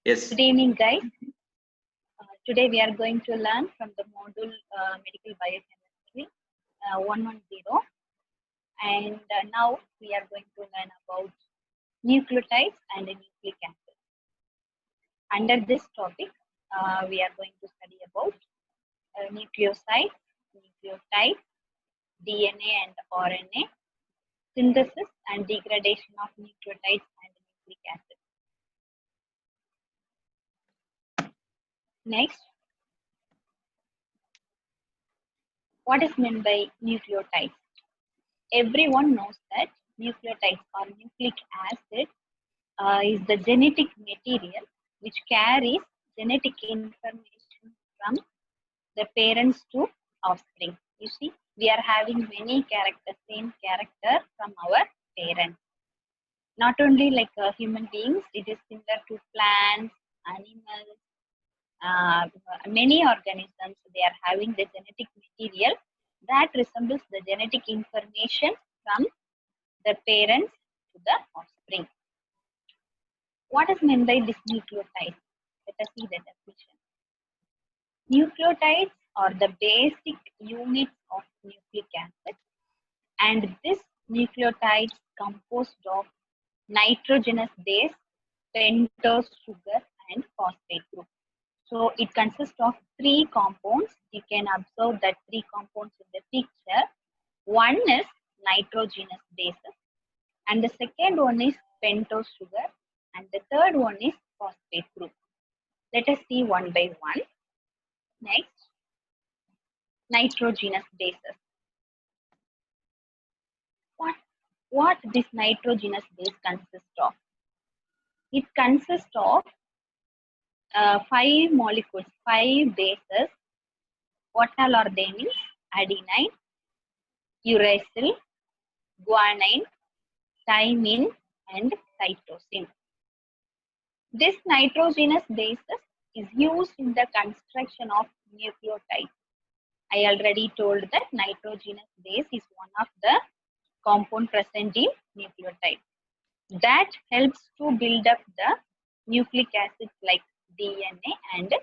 Yes. Good evening, guys. Today we are going to learn from the module Medical Biochemistry 110, and now we are going to learn about nucleotides and nucleic acid. Under this topic, we are going to study about nucleosides, nucleotides, DNA and RNA, synthesis and degradation of nucleotides and nucleic acid. Next, what is meant by nucleotides? Everyone knows that nucleotides or nucleic acid is the genetic material which carries genetic information from the parents to offspring. You see, we are having many characters, same character from our parents. Not only like human beings, it is similar to plants, animals, many organisms. They are having the genetic material that resembles the genetic information from the parents to the offspring. What is meant by this nucleotide? Let us see the definition. Nucleotides are the basic units of nucleic acid, and this nucleotides composed of nitrogenous base, pentose sugar, and phosphate group. So it consists of three compounds. You can observe that three compounds in the picture. One is nitrogenous bases, and the second one is pentose sugar, and the third one is phosphate group. Let us see one by one. Next, nitrogenous bases. What this nitrogenous base consists of? It consists of 5 molecules, 5 bases. What all are they means? Adenine, uracil, guanine, thymine, and cytosine. This nitrogenous basis is used in the construction of nucleotides. I already told that nitrogenous base is one of the compound present in nucleotide. That helps to build up the nucleic acids like DNA and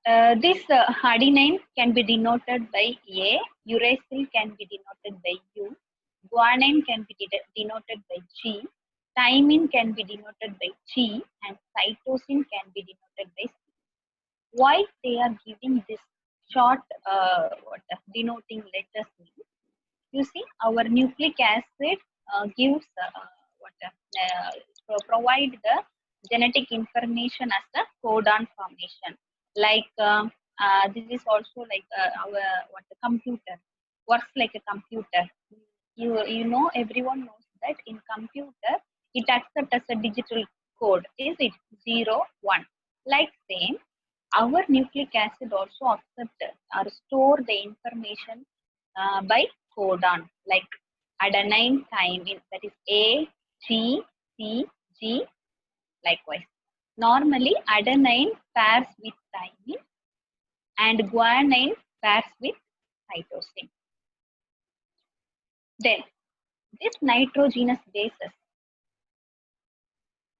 RNA. This adenine can be denoted by A, uracil can be denoted by U, guanine can be denoted by G, thymine can be denoted by G, and cytosine can be denoted by C. Why they are giving this short denoting letters means? You see, our nucleic acid gives provide the genetic information as a codon formation. Like this is also like the computer works like a computer. You know, everyone knows that in computer it accepts as a digital code. Is it 0, 1? Like same, our nucleic acid also accept or store the information by codon, like adenine, thymine, that is A, G, C, G, likewise. Normally, adenine pairs with thymine and guanine pairs with cytosine. Then, this nitrogenous bases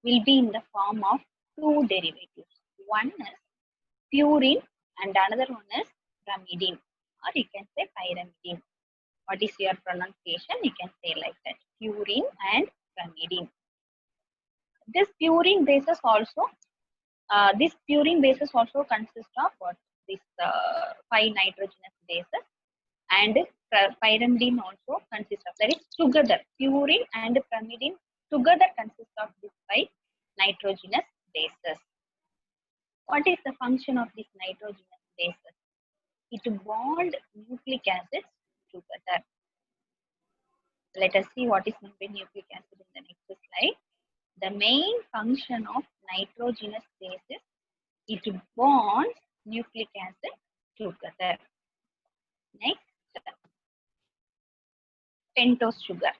will be in the form of 2 derivatives. One is purine and another one is pyrimidine, or you can say pyrimidine. What is your pronunciation? You can say like that, purine and pyrimidine. This purine bases also consists of what? This 5 nitrogenous bases, and pyrimidine also consists of, that is together, purine and pyrimidine together consist of these 5 nitrogenous bases. What is the function of this nitrogenous bases? It bond nucleic acids together. Let us see what is meant by nucleic acid in the next slide. The main function of nitrogenous bases, it bonds nucleic acid together. Next, pentose sugar.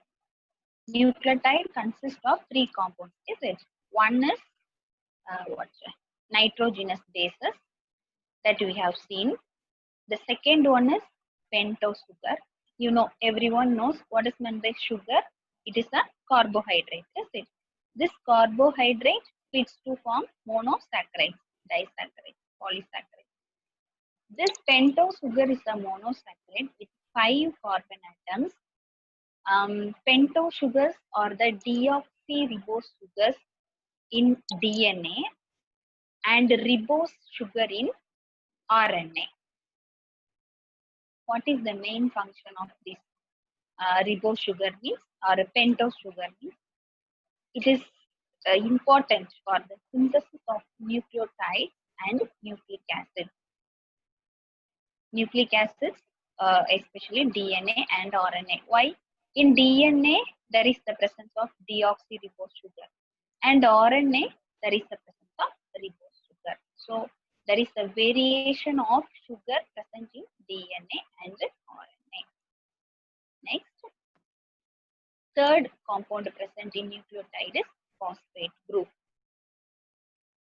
Nucleotide consists of 3 compounds, is it? One is nitrogenous bases that we have seen. The second one is pentose sugar. You know, everyone knows what is meant by sugar. It is a carbohydrate, is it? This carbohydrate splits to form monosaccharides, disaccharides, polysaccharides. This pentose sugar is a monosaccharide with 5 carbon atoms. Pentose sugars are the deoxyribose sugars in DNA and ribose sugar in RNA. What is the main function of this ribose sugar means or pentose sugar means? It is important for the synthesis of nucleotides and nucleic acids. Nucleic acids, especially DNA and RNA. Why? In DNA, there is the presence of deoxyribose sugar, and RNA, there is the presence of ribose sugar. So, there is a variation of sugar present in DNA and RNA. Next, third compound present in nucleotide is phosphate group.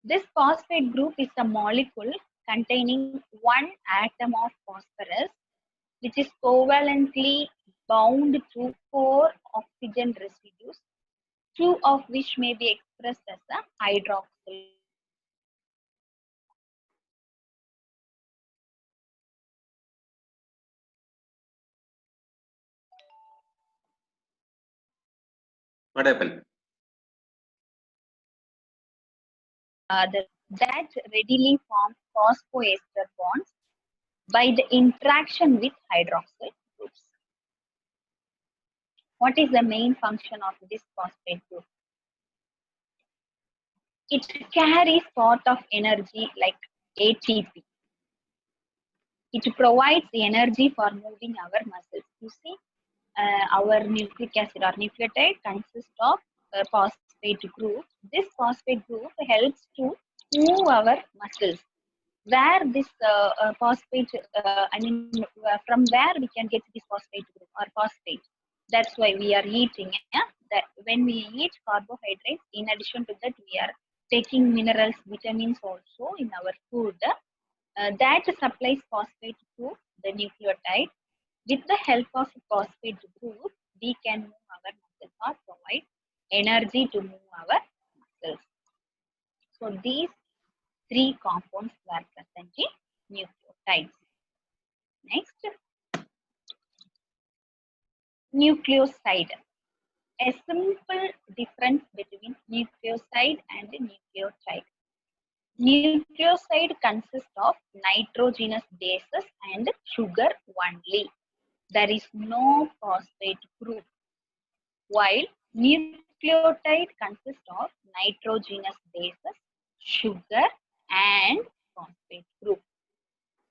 This phosphate group is a molecule containing one atom of phosphorus which is covalently bound to 4 oxygen residues, 2 of which may be expressed as a hydroxyl. What happened? That readily form phosphoester bonds by the interaction with hydroxyl groups. What is the main function of this phosphate group? It carries part of energy like ATP. It provides the energy for moving our muscles. You see, our nucleic acid or nucleotide consists of a phosphate group. This phosphate group helps to move our muscles. Where this phosphate, from where we can get this phosphate group or phosphate. That's why we are eating. That when we eat carbohydrates, in addition to that, we are taking minerals, vitamins also in our food. That supplies phosphate to the nucleotide. With the help of phosphate group, we can move our muscles or provide energy to move our muscles. So these 3 compounds were present in nucleotides. Next, nucleoside. A simple difference between nucleoside and nucleotide. Nucleoside consists of nitrogenous bases and sugar only. There is no phosphate group. While nucleotide consists of nitrogenous bases, sugar, and phosphate group.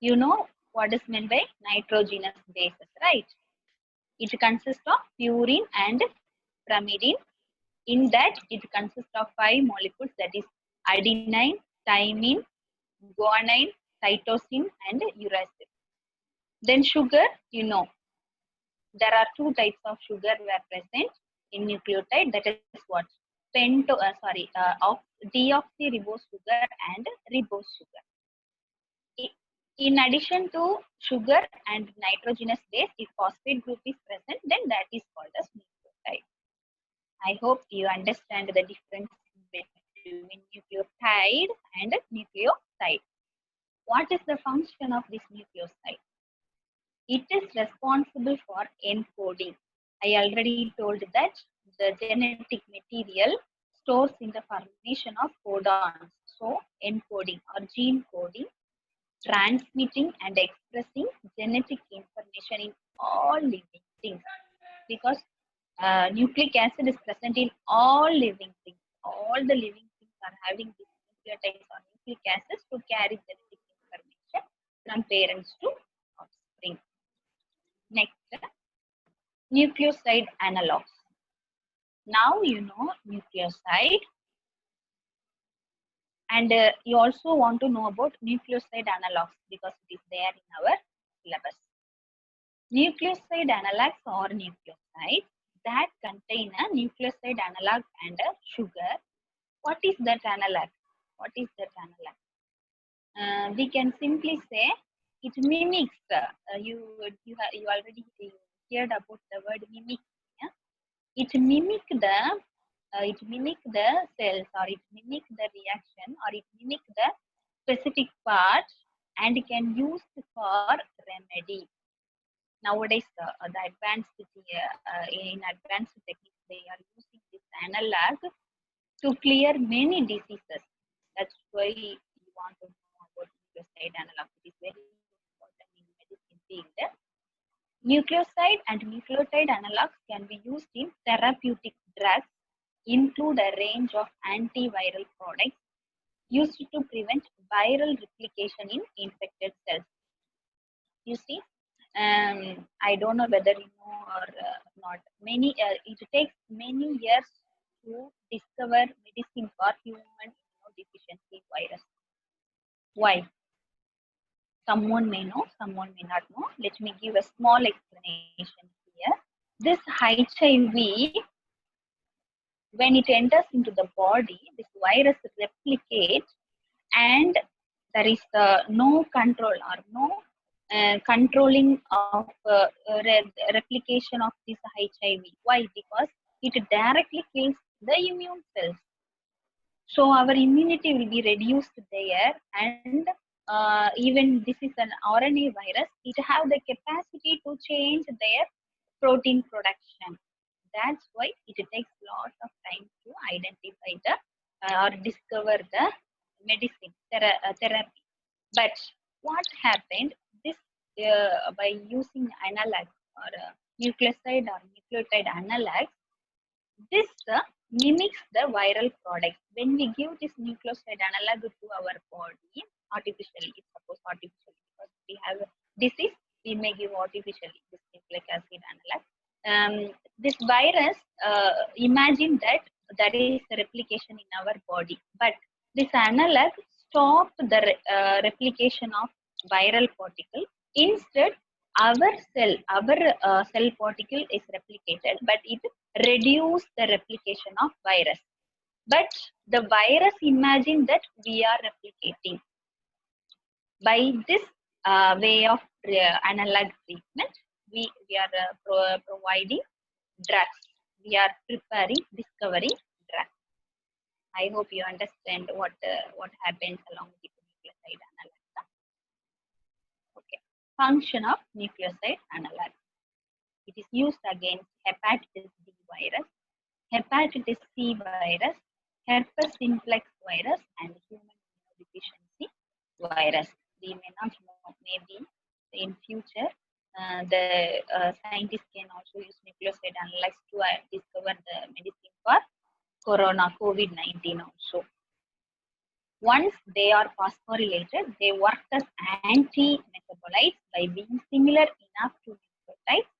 You know what is meant by nitrogenous bases, right? It consists of purine and pyrimidine. In that, it consists of 5 molecules, that is adenine, thymine, guanine, cytosine, and uracil. Then sugar, you know, there are 2 types of sugar were present in nucleotide. That is what? Of deoxyribose sugar and ribose sugar. In addition to sugar and nitrogenous base, if phosphate group is present, then that is called as nucleotide. I hope you understand the difference between nucleotide and nucleoside. What is the function of this nucleoside? It is responsible for encoding. I already told that the genetic material stores in the formation of codons. So, encoding or gene coding, transmitting and expressing genetic information in all living things. Because nucleic acid is present in all living things. All the living things are having these nucleotides or nucleic acids to carry genetic information from parents to offspring. Next, nucleoside analogs. Now you know nucleoside, and you also want to know about nucleoside analogs because it is there in our syllabus. Nucleoside analogs or nucleosides that contain a nucleoside analog and a sugar. What is that analog? What is that analog? We can simply say it mimics. You already heard about the word mimic. Yeah? It mimics the it mimic the cells, or it mimic the reaction, or it mimic the specific part, and can use for remedy. Nowadays, the advanced in advanced techniques, they are using this analog to clear many diseases. That's why you want to know about nucleoside analog. It is very important in medicine field. Nucleoside and nucleotide analogs can be used in therapeutic drugs, include a range of antiviral products used to prevent viral replication in infected cells. You see, I don't know whether you know or not. It takes many years to discover medicine for human immunodeficiency virus. Why? Someone may know, someone may not know. Let me give a small explanation here. This HIV, when it enters into the body, this virus replicates, and there is no control or no controlling of replication of this HIV. Why? Because it directly kills the immune cells. So our immunity will be reduced there, and even this is an RNA virus, it have the capacity to change their protein production. That's why it takes lot of time to identify the or discover the medicine therapy. But what happened? This by using analog or nucleoside or nucleotide analogs, this mimics the viral product. When we give this nucleoside analog to our body artificially, suppose artificially, because we have a disease, we may give artificially this nucleic acid analog. This virus, imagine that there is a replication in our body, but this analog stop the replication of viral particle. Instead, our cell particle is replicated, but it reduce the replication of virus. But the virus imagine that we are replicating. By this way of analog treatment, we are providing drugs. We are discovering drugs. I hope you understand what happens along with nucleoside analog. Okay. Function of nucleoside analog. It is used against hepatitis B virus, hepatitis C virus, herpes simplex virus, and human immunodeficiency virus. We may not know, maybe in future the scientists can also use nucleoside analogs to discover the medicine for COVID-19 also. Once they are phosphorylated, they work as anti-metabolites by being similar enough to nucleotides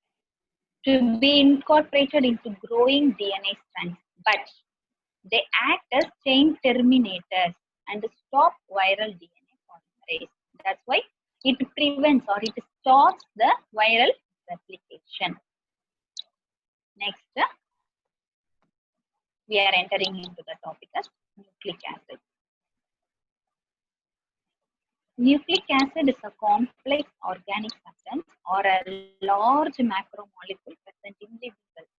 to be incorporated into growing DNA strands, but they act as chain terminators and stop viral DNA polymerase. That's why it prevents or it stops the viral replication. Next, we are entering into the topic of nucleic acid. Nucleic acid is a complex organic substance or a large macromolecule present in living cells,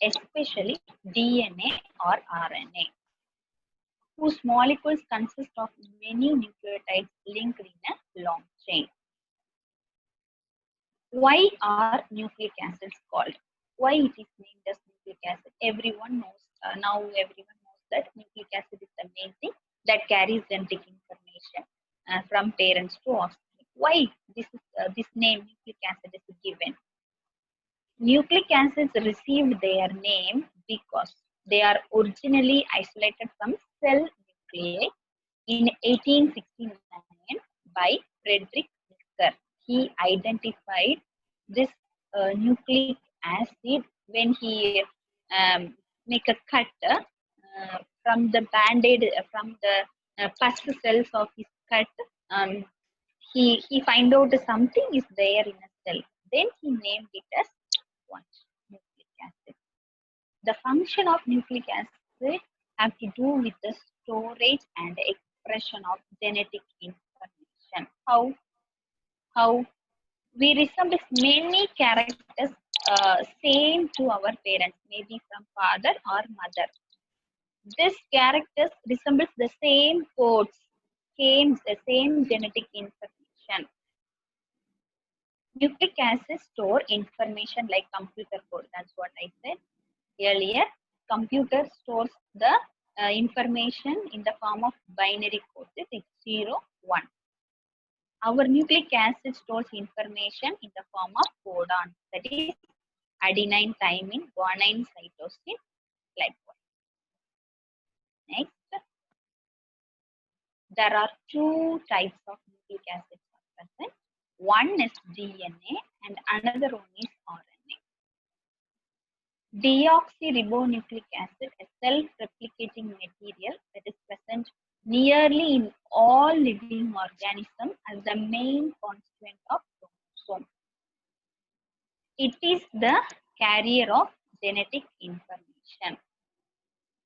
especially DNA or RNA, whose molecules consist of many nucleotides linked in a long chain. Why are nucleic acids called? Why it is named as nucleic acid? Everyone knows, now everyone knows that nucleic acid is the main thing that carries genetic information from parents to offspring. Why this name nucleic acid is given? Nucleic acids received their name because they are originally isolated from cell nuclei in 1869 by Frederick Mixer. He identified this nucleic acid when he make a cut from the band-aid, from the pus cells of his cut. He find out something is there in a cell. Then he named it as nucleic acid. The function of nucleic acid have to do with the storage and expression of genetic information. How we resemble many characters same to our parents, maybe from father or mother. This characters resembles the same codes, the same genetic information. Nucleic acids store information like computer code. That's what I said earlier. Computer stores the information in the form of binary codes. It's 0, 1. Our nucleic acid stores information in the form of codon. That is adenine, thymine, guanine, cytosine, likewise. Next, there are two types of nucleic acids present. One is DNA and another one is RNA. Deoxyribonucleic acid, a self-replicating material that is present nearly in all living organisms as the main constituent of chromosome. It is the carrier of genetic information.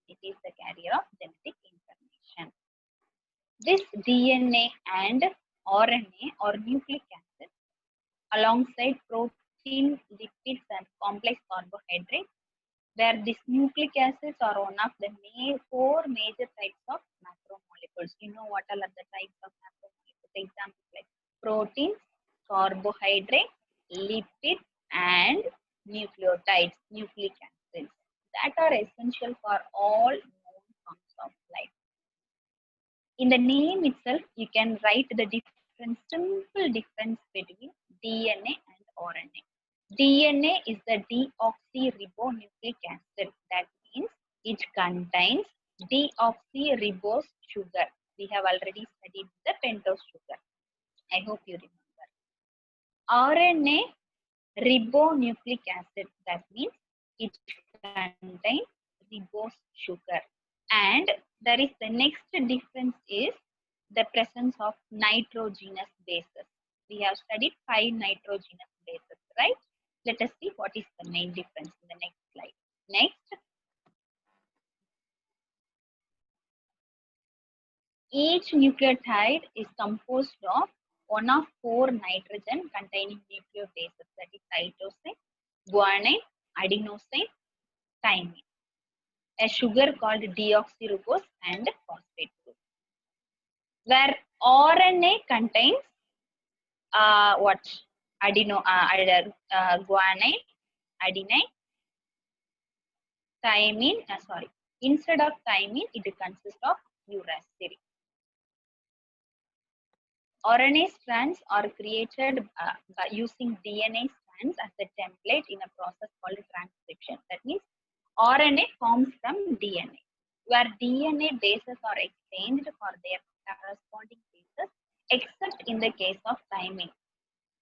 It is the carrier of genetic information. This DNA and RNA or nucleic acid alongside protein, lipids and complex carbohydrates, where these nucleic acids are one of the four major types of macromolecules. You know what are the types of macromolecules? Examples like proteins, carbohydrates, lipids and nucleotides, nucleic acids that are essential for all known forms of life. In the name itself, you can write the simple difference between DNA and RNA. DNA is the deoxyribonucleic acid. That means it contains deoxyribose sugar. We have already studied the pentose sugar. I hope you remember. RNA ribonucleic acid. That means it contains ribose sugar. And there is the next difference is the presence of nitrogenous bases. We have studied 5 nitrogenous bases, right? Let us see what is the main difference in the next slide. Next, each nucleotide is composed of one of 4 nitrogen containing nucleobases, that is cytosine, guanine, adenosine, thymine, a sugar called deoxyribose and phosphate group. Where RNA contains guanine, adenine, thymine, instead of thymine, it consists of uracil. RNA strands are created by using DNA strands as a template in a process called transcription. That means RNA forms from DNA, where DNA bases are exchanged for their corresponding bases, except in the case of thymine,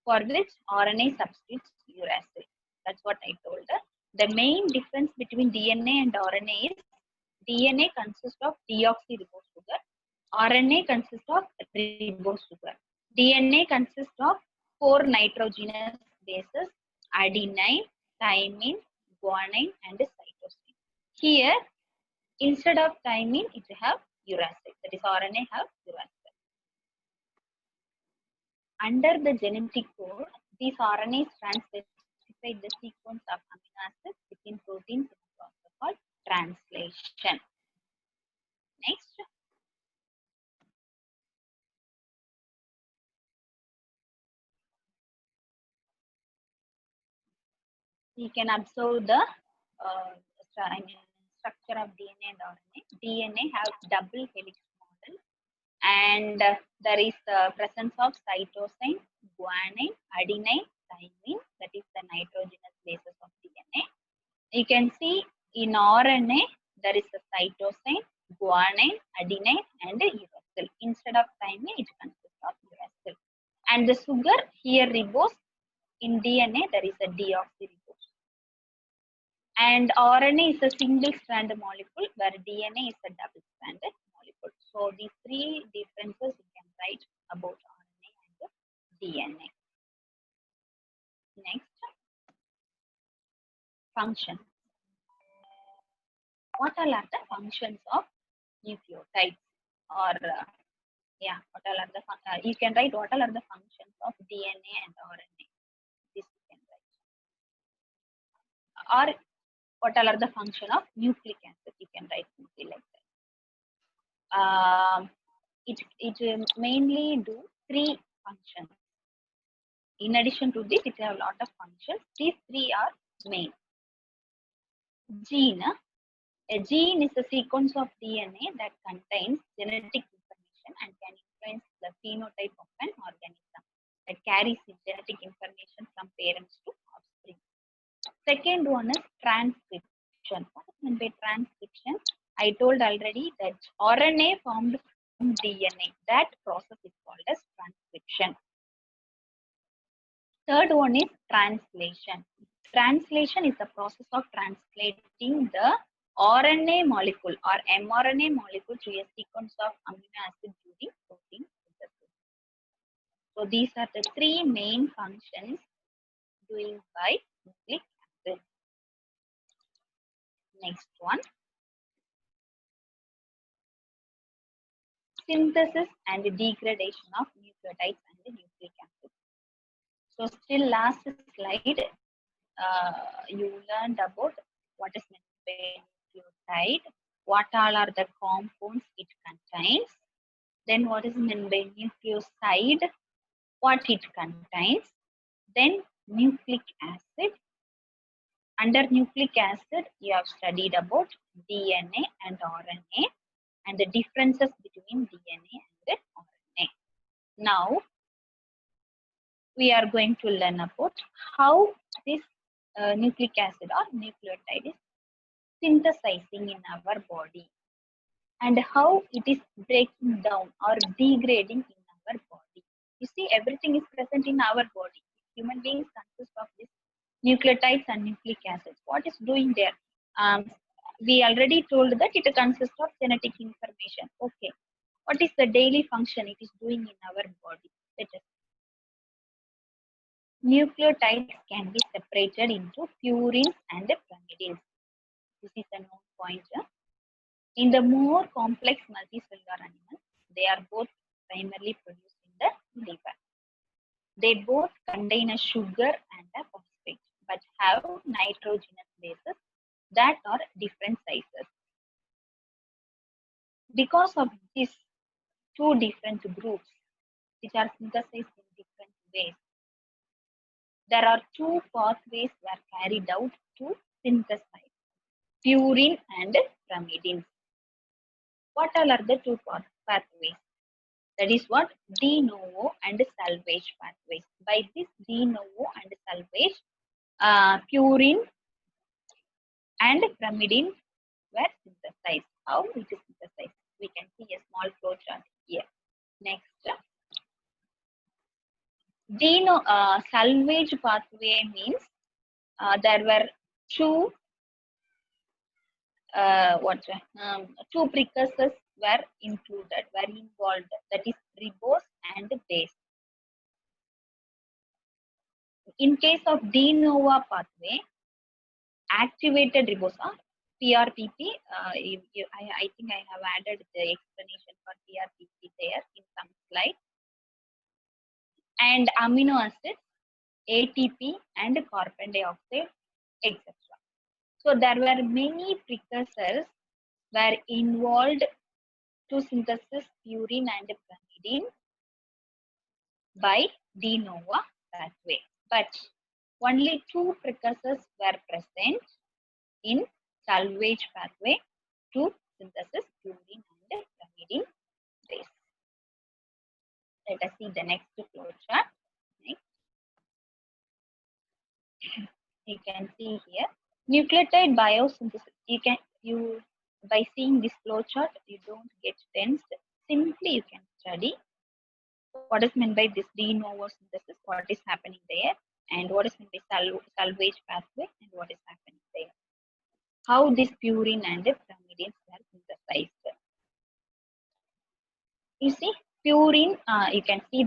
for which RNA substitutes uracil. That's what I told her. The main difference between DNA and RNA is DNA consists of deoxyribose sugar, RNA consists of ribose sugar. DNA consists of 4 nitrogenous bases: adenine, thymine, guanine, and cytosine. Here, instead of thymine, it have uracil. That is, RNA have uracil. Under the genetic code, these RNA strands specify the sequence of amino acids within proteins in a process called translation. Next. We can observe the structure of DNA and RNA. DNA have double helix model, and there is the presence of cytosine, guanine, adenine, thymine, that is the nitrogenous bases of DNA. You can see in RNA there is the cytosine, guanine, adenine, and uracil. Instead of thymine, it consists of uracil. And the sugar here ribose. In DNA there is a deoxyribose. And RNA is a single strand molecule, where DNA is a double stranded molecule. So these 3 differences you can write about RNA and DNA. Next, function. What all are the functions of nucleotides? Or what all are the you can write what all are the functions of DNA and RNA. This you can write. Or what all are the function of nucleic acid? You can write simply like that. it mainly do three functions. In addition to this, it have a lot of functions. These three are main. Gene. A gene is a sequence of DNA that contains genetic information and can influence the phenotype of an organism that carries the genetic information from parents to offspring. Second one is transcription. What is meant by transcription? I told already that RNA formed from DNA. That process is called as transcription. Third one is translation. Translation is the process of translating the RNA molecule or mRNA molecule to a sequence of amino acids during protein synthesis. So these are the three main functions doing by nucleic acid. Next one. Synthesis and degradation of nucleotides and nucleic acids. So still last slide, you learned about what is meant by nucleotide, what all are the compounds it contains, then what is meant by nucleoside, what it contains, then nucleic acid. Under nucleic acid, you have studied about DNA and RNA and the differences between DNA and RNA. Now, we are going to learn about how this nucleic acid or nucleotide is synthesizing in our body and how it is breaking down or degrading in our body. You see, everything is present in our body. Human beings consist of this nucleotides and nucleic acids. What is doing there? We already told that it consists of genetic information. Okay. What is the daily function it is doing in our body? Let us nucleotides can be separated into purines and pyrimidines. This is a known point. In the more complex multicellular animals, they are both primarily produced in the liver. They both contain a sugar and a phosphate, but have nitrogenous bases that are different sizes. Because of these two different groups, which are synthesized in different ways, there are two pathways were carried out to synthesize purine and pyrimidines. What all are the two pathways? That is what de novo and salvage pathways. By this de novo and salvage, purine and pyrimidine were synthesized. How it is synthesized? We can see a small flow chart here. Next, salvage pathway means there were two two precursors were involved, that is ribose and base. In case of de novo pathway, activated ribose or PRPP, I think I have added the explanation for PRPP there in some slide, and amino acids, ATP and carbon dioxide, etc. So there were many precursors were involved to synthesis purine and pyrimidine by de novo pathway, but only two precursors were present in salvage pathway to synthesis purine and pyrimidine base. Let us see the next flow chart. Next. You can see here nucleotide biosynthesis. By seeing this flow chart, you don't get tensed. Simply you can study what is meant by this de novo synthesis, what is happening there, and what is meant by salvage pathway, and what is happening there. How this purine and pyrimidines are synthesized. You see, purine, you can see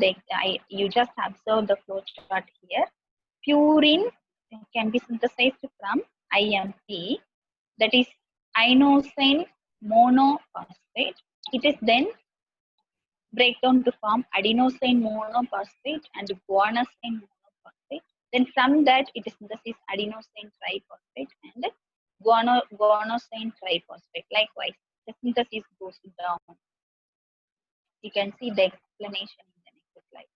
you just observe the flow chart here. Purine can be synthesized from IMP, that is inosine monophosphate. It is then break down to form adenosine monophosphate and guanosine monophosphate. Then from that it is synthesis adenosine triphosphate and guanosine triphosphate. Likewise, the synthesis goes down. You can see the explanation in the next slide.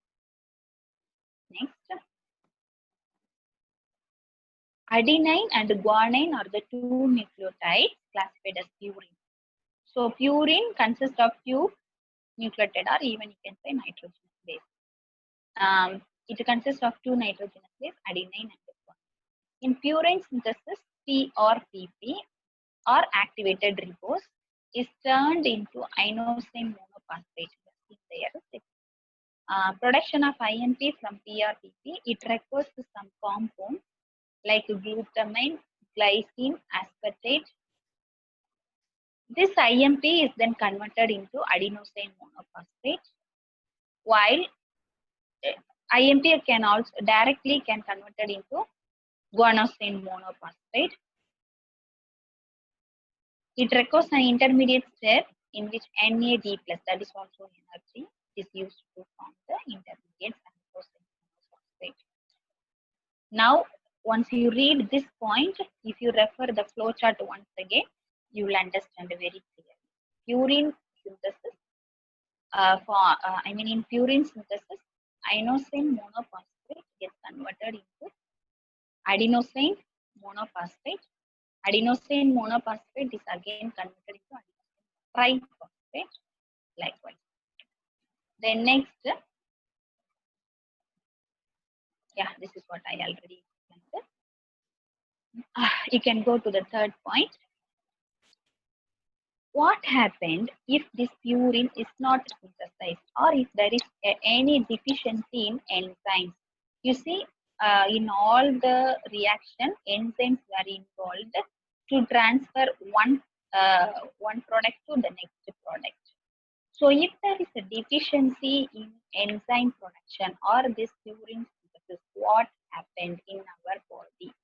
Next, adenine and guanine are the two nucleotides classified as purine. So purine consists of few nucleotide, or even you can say nitrogenous base. It consists of two nitrogenous base, adenine and guanine. In purine synthesis, P or PP or activated ribose is turned into inosine monophosphate. Production of IMP from P or PP, it requires some compound like glutamine, glycine, aspartate. This IMP is then converted into adenosine monophosphate, while IMP can also directly converted into guanosine monophosphate. It requires an intermediate step in which NAD+, that is also energy, is used to form the intermediate adenosine monophosphate. Now, once you read this point, if you refer the flowchart once again, you will understand very clearly. Purine synthesis, in purine synthesis, inosine monophosphate gets converted into adenosine monophosphate. Adenosine monophosphate is again converted into adenosine triphosphate, likewise. Then next, this is what I already explained. You can go to the third point. What happened if this purine is not synthesized, or if there is any deficiency in enzymes? You see, in all the reaction, enzymes were involved to transfer one product to the next product. So if there is a deficiency in enzyme production or this purine synthesis, what happened in our body?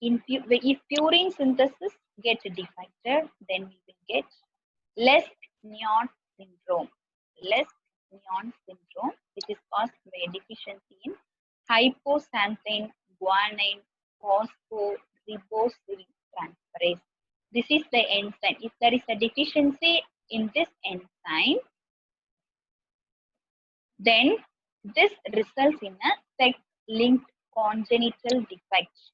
If purine synthesis gets defected, then we will get Lesch-Nyhan syndrome. Lesch-Nyhan syndrome, which is caused by a deficiency in hypoxanthine guanine phosphoribosyl transferase. This is the enzyme. If there is a deficiency in this enzyme, then this results in a sex-linked congenital defect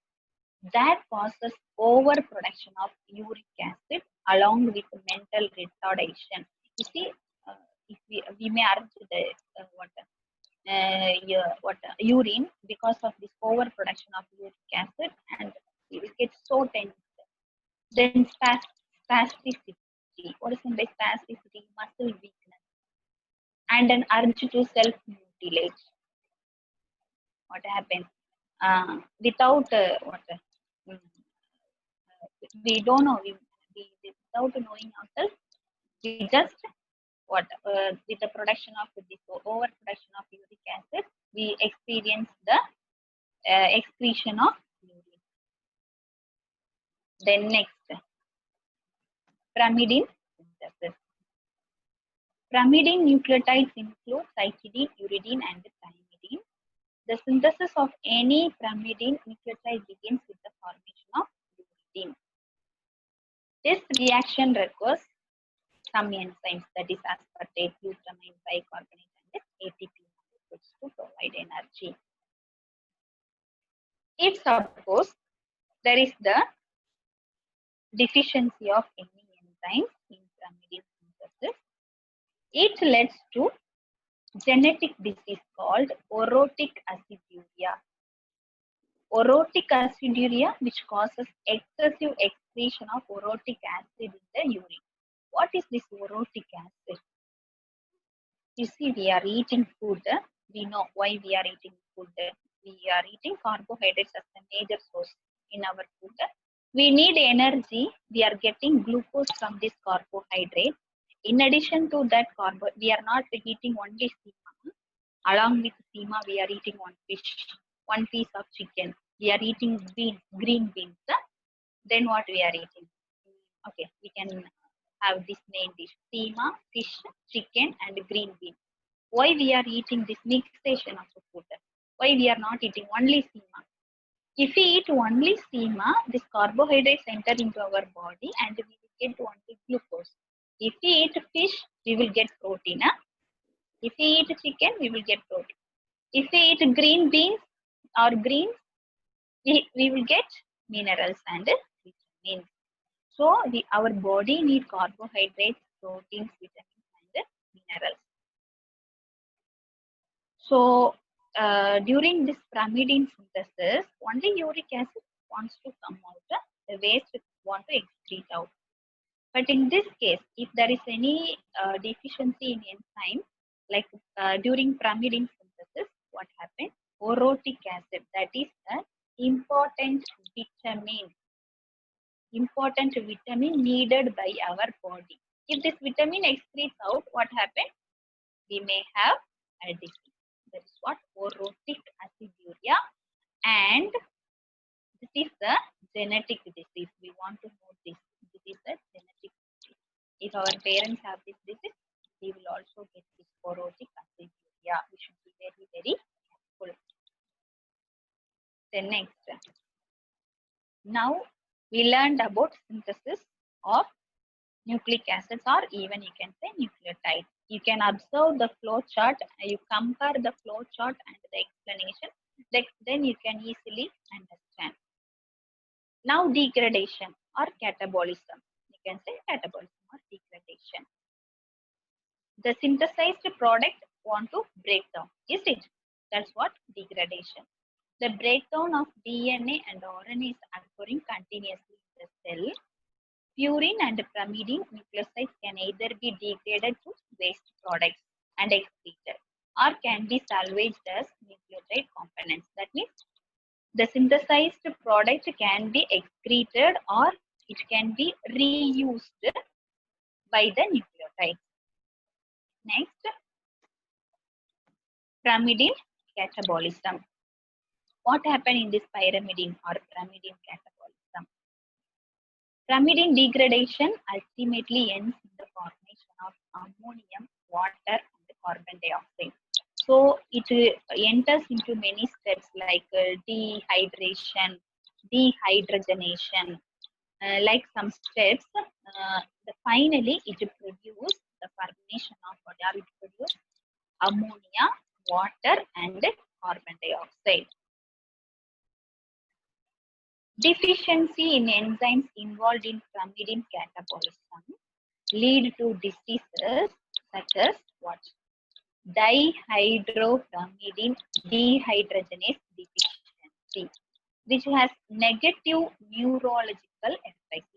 that causes overproduction of uric acid along with mental retardation. You see, if we may arrange the urine because of this overproduction of uric acid, and it will get so tense. Then spasticity. What is meant by spasticity? Muscle weakness and an urge to self-mutilate. What happens? Without we don't know, without knowing ourselves, we just with the production of this overproduction of uric acid, we experience the excretion of urine. Then next, pyrimidine synthesis. Pyrimidine nucleotides include cytidine, uridine, and thymidine. The synthesis of any pyrimidine nucleotide begins with the formation of uridine. This reaction requires some enzymes, that is aspartate, glutamine, bicarbonate, and ATP molecules to provide energy. If suppose there is the deficiency of any enzyme in pyrimidine synthesis, it leads to genetic disease called orotic aciduria. Orotic aciduria, which causes excessive excretion of orotic acid in the urine. What is this orotic acid? You see, we are eating food. We know why we are eating food. We are eating carbohydrates as a major source in our food. We need energy. We are getting glucose from this carbohydrate. In addition to that we are not eating only seema. Along with seema, we are eating one fish, one piece of chicken. We are eating green beans. Then what we are eating? Okay, we can have this main dish: seema, fish, chicken, and green bean. Why we are eating this mixation of food? Why we are not eating only seema? If we eat only seema, this carbohydrates enter into our body and we will get only glucose. If we eat fish, we will get protein. If we eat chicken, we will get protein. If we eat green beans or greens, we will get minerals and vitamins. So our body needs carbohydrates, proteins, vitamins, and minerals. So during this pyrimidine synthesis, only uric acid wants to come out. The waste want to excrete out. But in this case, if there is any deficiency in enzyme, like during pyrimidine synthesis, what happens? Orotic acid, that is an important vitamin needed by our body. If this vitamin excretes out, what happens? We may have a disease. That is what orotic aciduria, and this is the genetic disease. We want to know this. This is a genetic disease. If our parents have this disease, we will also get this orotic aciduria. We should be very, very careful. Then next. Now we learned about synthesis of nucleic acids, or even you can say nucleotides. You can observe the flow chart, you compare the flow chart and the explanation, then you can easily understand. Now degradation or catabolism. You can say catabolism or degradation. The synthesized product want to break down, is it? That's what degradation. The breakdown of DNA and RNA is occurring continuously in the cell. Purine and pyrimidine nucleosides can either be degraded to waste products and excreted, or can be salvaged as nucleotide components. That means the synthesized product can be excreted or it can be reused by the nucleotides. Next, pyrimidine catabolism. What happened in this pyrimidine or pyrimidine catabolism? Pyrimidine degradation ultimately ends in the formation of ammonium, water, and carbon dioxide. So it enters into many steps like dehydration, dehydrogenation, like some steps. Finally, it produces the formation of what are it produce? Ammonia, water, and carbon dioxide. Deficiency in enzymes involved in pyrimidine catabolism lead to diseases such as what? Dihydropyrimidine dehydrogenase deficiency, which has negative neurological effects.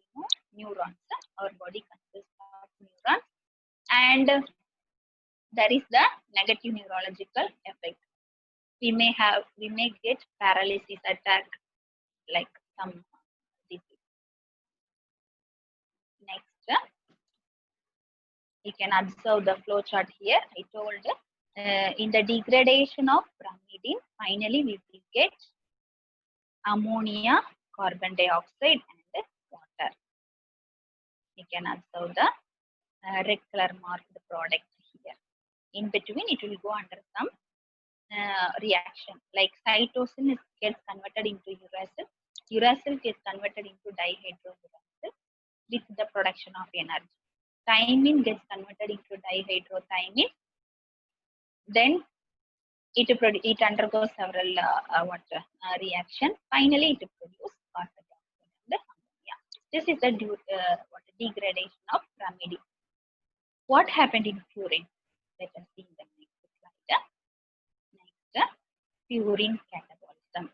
Neurons, our body consists of neurons, and there is the negative neurological effect. We may get paralysis attack, like some disease. Next, you can observe the flow chart here. I told in the degradation of pyrimidine, finally we will get ammonia, carbon dioxide, and water. You can observe the red color marked product here. In between, it will go under some reaction, like cytosine gets converted into uracil. Uracil gets converted into dihydrouracil with the production of energy. Thymine gets converted into dihydrothymine. Then it undergoes several reaction. Finally, it produces carbon dioxide and ammonia. This is the degradation of pyrimidine. What happened in purine? Let us see in the next slide. Next, purine catabolism.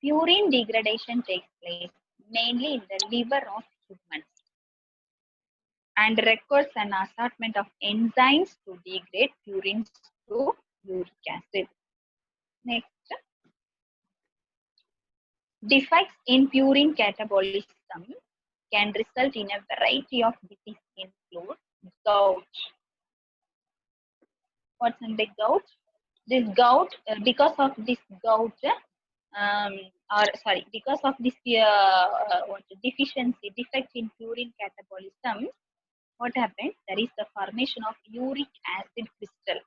Purine degradation takes place mainly in the liver of humans and requires an assortment of enzymes to degrade purines to uric acid. Next, defects in purine catabolism can result in a variety of diseases, include gout. What's in the gout? This gout, because of this gout, because of this defect in purine catabolism, what happens? There is the formation of uric acid crystal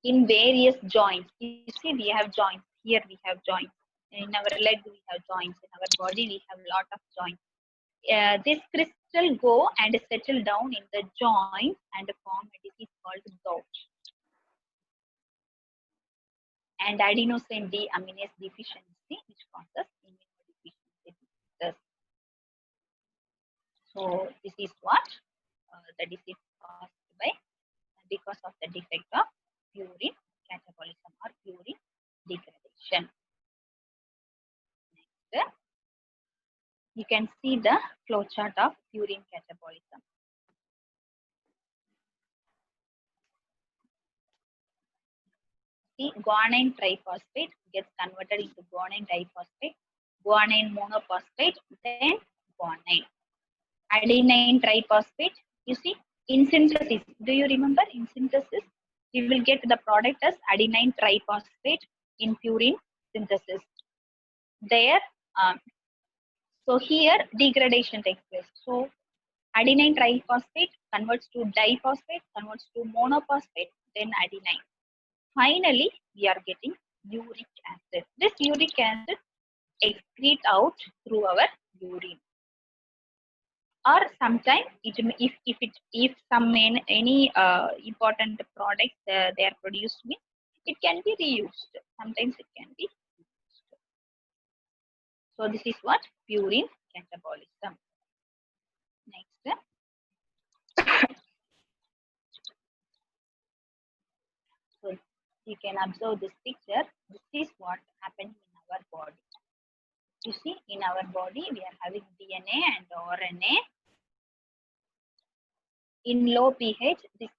in various joints. You see, we have joints. Here we have joints. In our leg we have joints. In our body we have a lot of joints. this crystal go and settle down in the joint and form a disease called gout. And adenosine deaminase deficiency, which causes immunodeficiency diseases. So this is what the disease caused by because of the defect of purine catabolism or purine degradation. Next, you can see the flow chart of purine catabolism. See, guanine triphosphate gets converted into guanine diphosphate, guanine monophosphate, then guanine. Adenine triphosphate, you see, in synthesis, do you remember in synthesis? We will get the product as adenine triphosphate in purine synthesis. There, so here degradation takes place. So adenine triphosphate converts to diphosphate, converts to monophosphate, then adenine. Finally, we are getting uric acid. This uric acid excrete out through our urine. Or sometimes if some any important products they are produced with, it can be reused. Sometimes it can be reused. So this is what purine catabolism. Next. So you can observe this picture. This is what happened in our body. You see, in our body we are having DNA and RNA. In low pH, this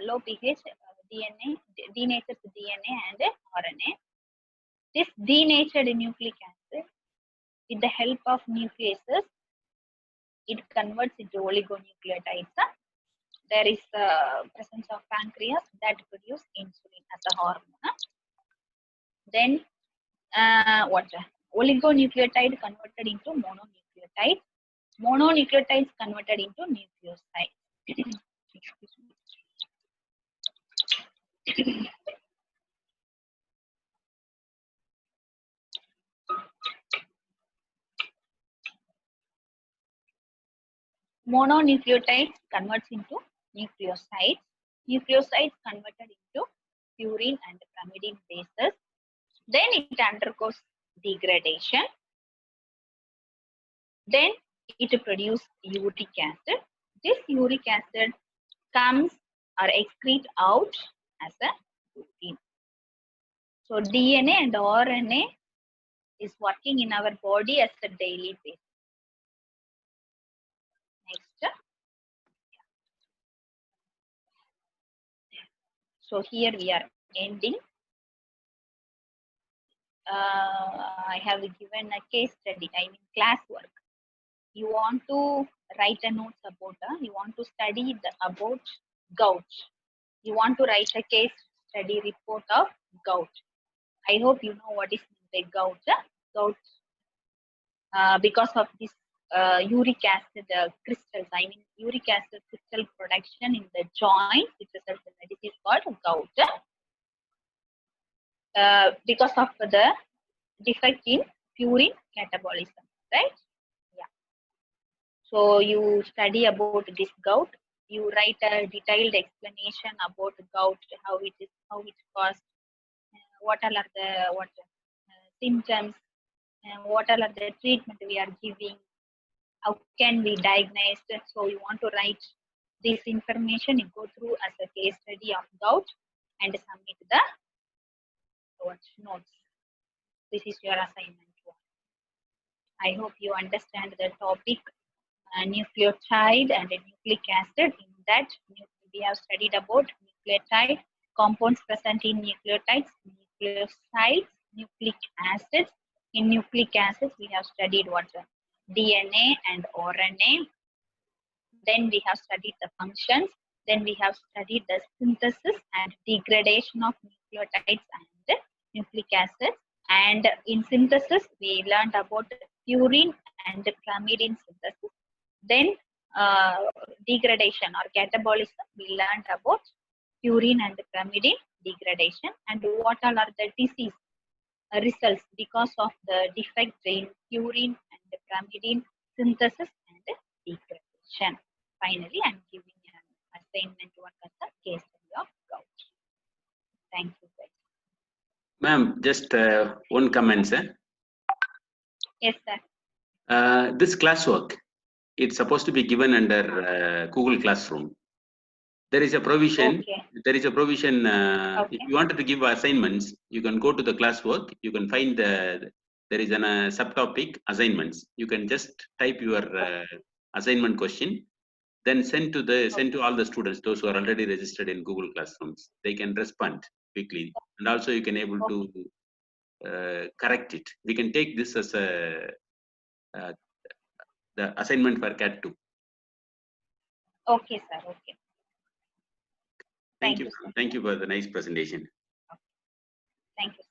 low pH DNA denatures DNA and RNA. This denatured nucleic acid, with the help of nucleases, it converts into oligonucleotides. There is presence of pancreas that produce insulin as a hormone. Then what? Oligonucleotide converted into mononucleotides. Mononucleotides converted into nucleosides. Excuse me. Mononucleotides converts into nucleosides. Nucleosides converted into purine and pyrimidine bases. Then it undergoes degradation. Then it produces uric acid. This uric acid comes or excrete out as a protein. So DNA and RNA is working in our body as a daily basis. Next. So here we are ending. I have given a case study, I mean classwork. You want to write a notes about, you want to study about gout. You want to write a case study report of gout. I hope you know what is the gout. Gout, because of this uric acid crystals, I mean uric acid crystal production in the joint, which results in a disease called gout. Because of the defect in purine catabolism, right? Yeah. So you study about this gout. You write a detailed explanation about gout, how it is, how it caused, what all are the symptoms, and what all are the treatment we are giving, how can we diagnose it. So you want to write this information, you go through as a case study of gout and submit the notes. This is your assignment. I hope you understand the topic nucleotide and nucleic acid. In that we have studied about nucleotide, compounds present in nucleotides, nucleosides, nucleic acids. In nucleic acids we have studied what? DNA and RNA. Then we have studied the functions. Then we have studied the synthesis and degradation of nucleotides and nucleic acids. And in synthesis, we learned about purine and pyrimidine synthesis. Then degradation or catabolism, we learned about purine and pyrimidine degradation and what all are the disease results because of the defect in purine and pyrimidine synthesis and degradation. Finally, I'm giving an assignment work as a case study of gout. Thank you, guys. Ma'am, just one comment, sir. Yes, sir. This classwork, it's supposed to be given under Google Classroom. There is a provision. Okay. There is a provision. Okay. If you wanted to give assignments, you can go to the classwork. You can find there is a subtopic assignments. You can just type your assignment question, then send to all the students, those who are already registered in Google Classrooms. They can respond quickly, and also you can able to correct it. We can take this as a the assignment for CAT 2. Okay, sir. Okay. Thank you. Thank you for the nice presentation. Thank you.